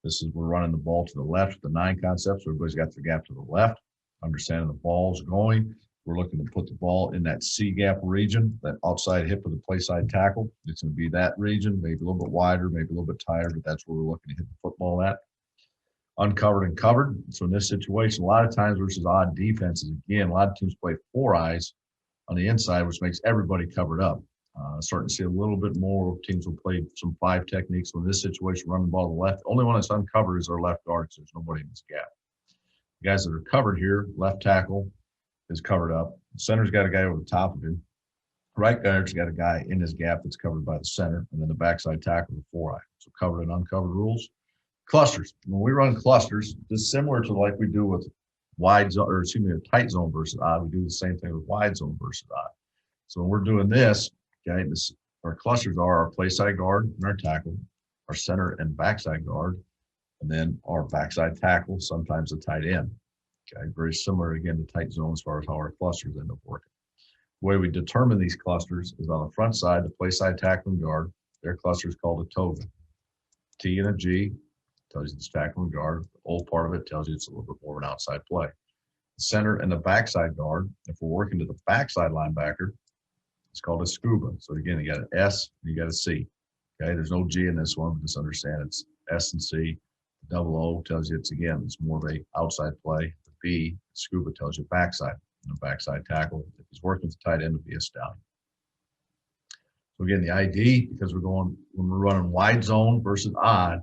This is, we're running the ball to the left with the 9 concept, so everybody's got the gap to the left, understanding the ball's going. We're looking to put the ball in that C gap region, that outside hip of the play side tackle. It's going to be that region, maybe a little bit wider, maybe a little bit tighter, but that's where we're looking to hit the football at. Uncovered and covered. So in this situation, a lot of times versus odd defenses, again, a lot of teams play 4 eyes on the inside, which makes everybody covered up. Starting to see a little bit more teams will play some 5 techniques. So in this situation, running the ball to the left, the only one that's uncovered is our left guard, so there's nobody in this gap. The guys that are covered here, left tackle is covered up. The center's got a guy over the top of him. Right guard's got a guy in his gap that's covered by the center, and then the backside tackle, the 4 eye. So covered and uncovered rules. Clusters. When we run clusters, it's similar to like we do with wide zone, or excuse me, a tight zone versus odd. We do the same thing with wide zone versus odd. So when we're doing this, okay, our clusters are our play side guard and our tackle, our center and backside guard, and then our backside tackle, sometimes the tight end. Okay, very similar again to tight zone as far as how our clusters end up working. The way we determine these clusters is on the front side, the play side tackle and guard. Their cluster is called a Toga. T and a G tells you it's tackle and guard. The old part of it tells you it's a little bit more of an outside play. The center and the backside guard, if we're working to the backside linebacker, it's called a Scuba. So again, you got an S and you got a C. Okay, there's no G in this one, but just understand it's S and C. The double O tells you it's more of a outside play. The B, Scuba, tells you backside. And the backside tackle, if he's working with the tight end, would be a stallion. So again, the ID, because when we're running wide zone versus odd,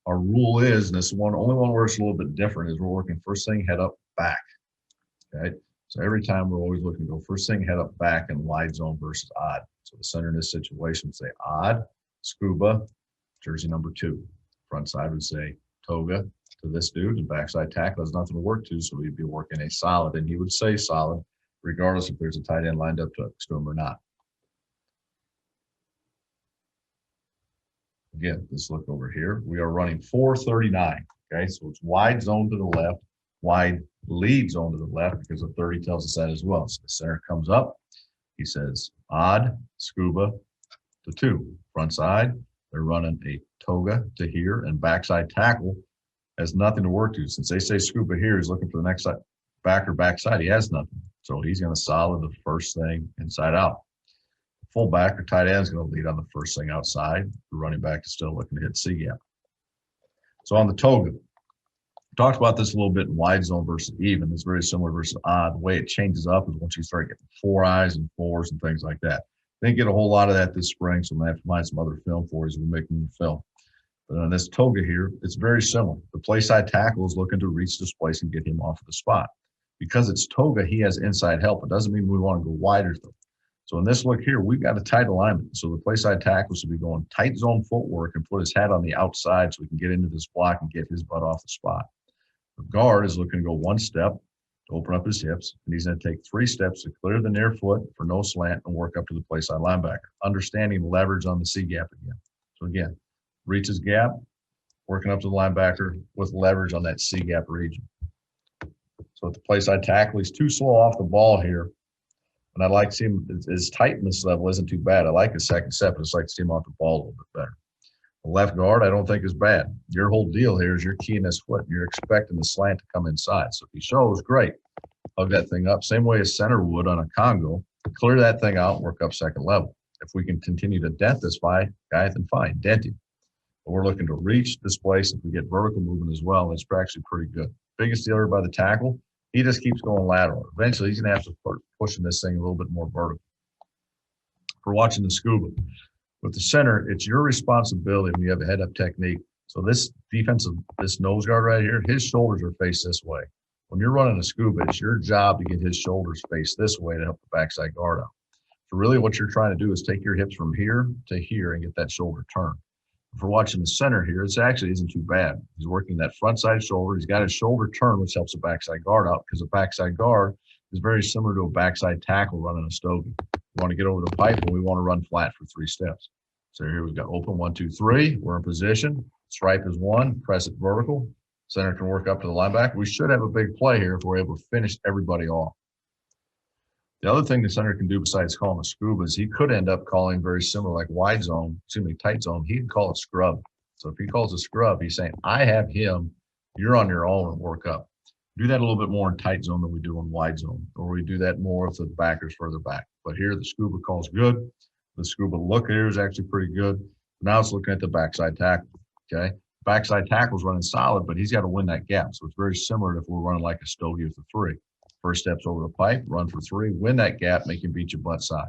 our rule is, and this only one where it's a little bit different, is we're working first thing, head up, back. Okay, so every time we're always looking to go first thing, head up, back in wide zone versus odd. So the center in this situation would say odd, Scuba, jersey number 2. Front side would say Toga to this dude, and backside tackle has nothing to work to, so we'd be working a solid, and he would say solid, regardless if there's a tight end lined up to him or not. Again, let's look over here. We are running 439. Okay, so it's wide zone to the left, wide lead zone to the left, because the 30 tells us that as well. So the center comes up. He says odd, Scuba to 2. Front side, they're running a Toga to here, and backside tackle has nothing to work to. Since they say Scuba here, he's looking for the next side, back or backside. He has nothing. So he's going to solid the first thing inside out. Fullback or tight end is going to lead on the first thing outside. The running back is still looking to hit C gap. So on the Toga, talked about this a little bit in wide zone versus even. It's very similar versus odd. The way it changes up is once you start getting 4 eyes and 4s and things like that. Didn't get a whole lot of that this spring, so I'm going to have to find some other film for you as we're making the film. But on this Toga here, it's very similar. The play side tackle is looking to reach this place and get him off of the spot. Because it's Toga, he has inside help. It doesn't mean we want to go wider though. So in this look here, we've got a tight alignment. So the play side tackle should be going tight zone footwork and put his hat on the outside so we can get into this block and get his butt off the spot. The guard is looking to go 1 step to open up his hips, and he's going to take 3 steps to clear the near foot for no slant and work up to the play side linebacker. Understanding leverage on the C gap again. So again, reach his gap, working up to the linebacker with leverage on that C gap region. So at the play side tackle, he's too slow off the ball here. And I'd like to see him, his tightness level isn't too bad. I like his second step. I just like to see him off the ball a little bit better. The left guard, I don't think is bad. Your whole deal here is you're keying his foot. You're expecting the slant to come inside. So if he shows, great. Hug that thing up. Same way as center would on a Congo. Clear that thing out, work up second level. If we can continue to dent this guy, then fine, dent him. But we're looking to reach this place. If we get vertical movement as well, it's actually pretty good. Biggest dealer by the tackle. He just keeps going lateral. Eventually, he's going to have to start pushing this thing a little bit more vertical. For watching the Scuba, with the center, it's your responsibility when you have a head-up technique. So this nose guard right here, his shoulders are faced this way. When you're running a Scuba, it's your job to get his shoulders faced this way to help the backside guard out. So really what you're trying to do is take your hips from here to here and get that shoulder turned. If we're watching the center here, it actually isn't too bad. He's working that front side shoulder. He's got his shoulder turned, which helps the backside guard out because the backside guard is very similar to a backside tackle running a stogie. We want to get over the pipe and we want to run flat for 3 steps. So here we've got open 1, 2, 3. We're in position. Stripe is 1. Press it vertical. Center can work up to the linebacker. We should have a big play here if we're able to finish everybody off. The other thing the center can do besides calling a Scuba is he could end up calling very similar, like wide zone, tight zone. He can call it scrub. So if he calls a scrub, he's saying, I have him, you're on your own and work up. Do that a little bit more in tight zone than we do in wide zone, or we do that more if the backer's further back. But here the Scuba calls good. The Scuba look here is actually pretty good. Now it's looking at the backside tackle, okay? Backside tackle's running solid, but he's got to win that gap. So it's very similar to if we're running like a stogie with a 3. First steps over the pipe, run for 3, win that gap, make him beat your butt side.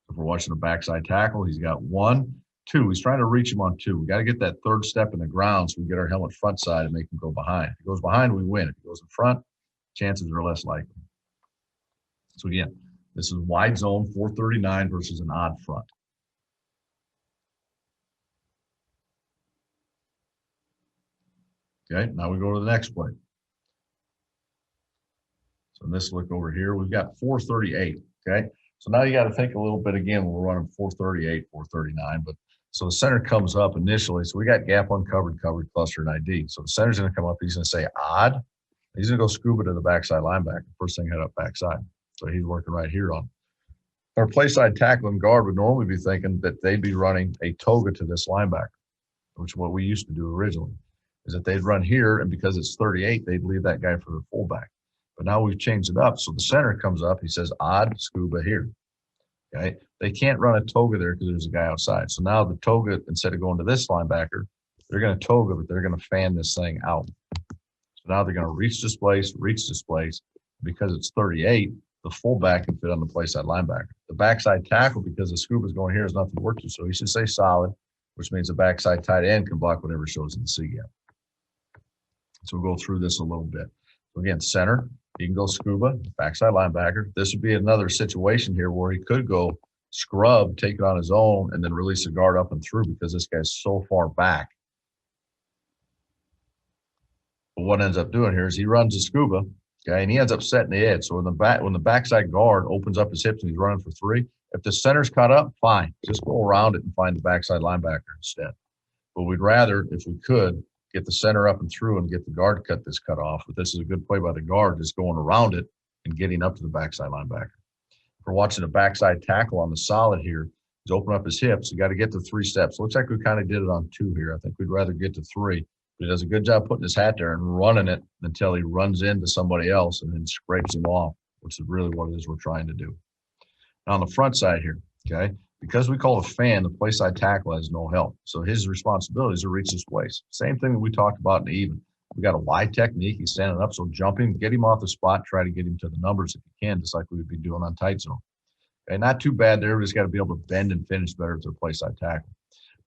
If we're watching a backside tackle, he's got 1, 2. He's trying to reach him on 2. We got to get that third step in the ground so we get our helmet front side and make him go behind. If he goes behind, we win. If he goes in front, chances are less likely. So again, this is wide zone 439 versus an odd front. Okay, now we go to the next play. So in this look over here, we've got 438, okay? So now you got to think a little bit again when we're running 438, 439, but so the center comes up initially. So we got gap uncovered, covered, cluster, and ID. So the center's going to come up. He's going to say odd. He's going to go Scuba to the backside linebacker. First thing, head up backside. So he's working right here on. Our play side tackle and guard would normally be thinking that they'd be running a Toga to this linebacker, which is what we used to do originally, is that they'd run here, and because it's 38, they'd leave that guy for the fullback. But now we've changed it up. So the center comes up. He says odd, Scuba here. Okay. They can't run a Toga there because there's a guy outside. So now the Toga, instead of going to this linebacker, they're going to Toga, but they're going to fan this thing out. So now they're going to reach displace. Because it's 38, the fullback can fit on the play side linebacker. The backside tackle, because the Scuba's going here, has nothing to work to. So he should say solid, which means the backside tight end can block whatever shows in the C gap. So we'll go through this a little bit. So again, center, he can go Scuba, backside linebacker. This would be another situation here where he could go scrub, take it on his own, and then release the guard up and through because this guy's so far back. But what ends up doing here is he runs a Scuba, okay, and he ends up setting the edge. So when the backside guard opens up his hips and he's running for 3, if the center's caught up, fine. Just go around it and find the backside linebacker instead. But we'd rather, if we could, get the center up and through and get the guard cut off. But this is a good play by the guard, just going around it and getting up to the backside linebacker. If we're watching a backside tackle on the solid here, he's open up his hips. You got to get to 3 steps. Looks like we kind of did it on 2 here. I think we'd rather get to 3. But he does a good job putting his hat there and running it until he runs into somebody else and then scrapes him off, which is really what it is we're trying to do. Now on the front side here, okay, because we call a fan, the play side tackle has no help. So his responsibility is to reach this place. Same thing that we talked about in the even. We got a wide technique. He's standing up, so jump him, get him off the spot, try to get him to the numbers if you can, just like we would be doing on tight zone. Okay, not too bad there. We just got to be able to bend and finish better with their play side tackle.